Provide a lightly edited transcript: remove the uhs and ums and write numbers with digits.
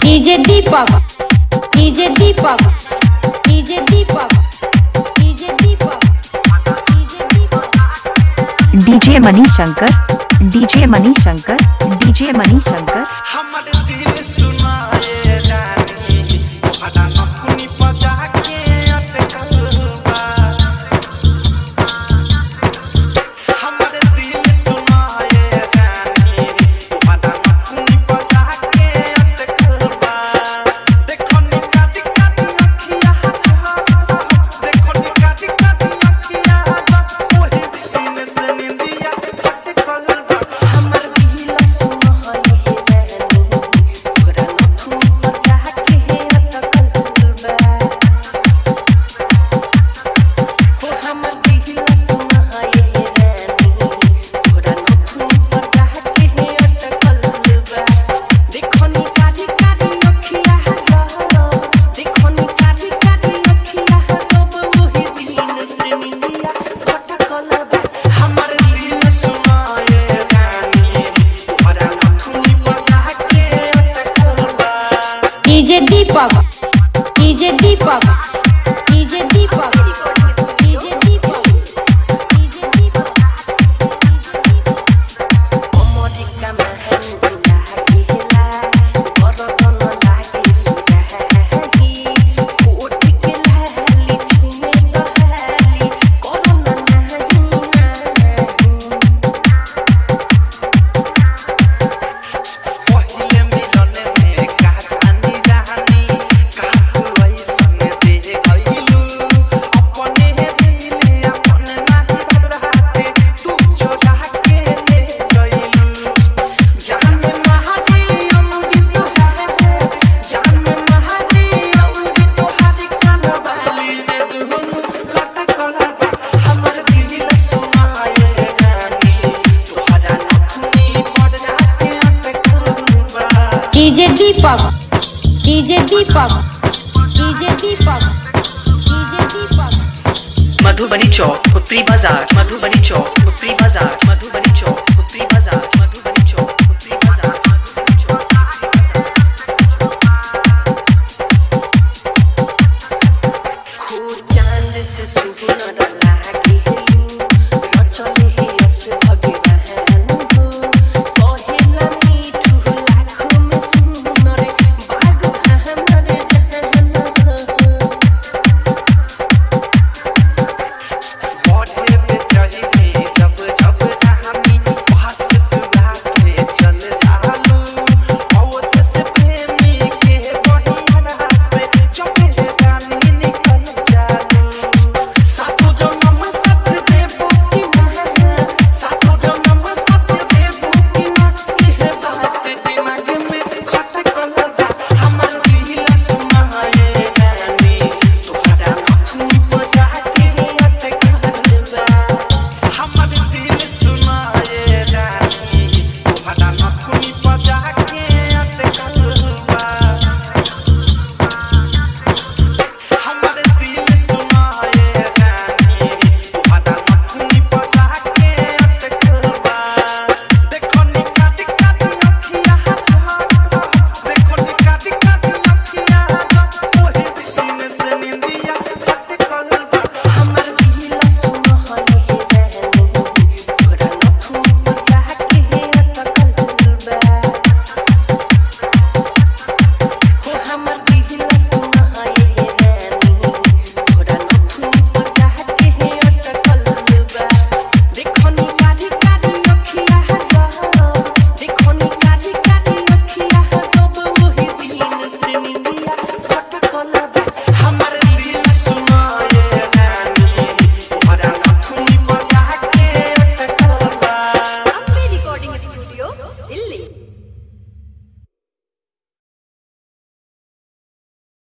DJ दीपक DJ दीपक DJ दीपक DJ दीपक DJ मनी Shankar DJ मनी Shankar DJ मनी Shankar DJ दीपक DJ दीपक DJ दीपक DJ दीपक DJ दीपक DJ दीपक DJ दीपक DJ दीपक DJ दीपक मधुबनी चौक, उपरी बाजार, मधुबनी चौक, उपरी बाजार, मधुबनी चौक, उपरी बाजार।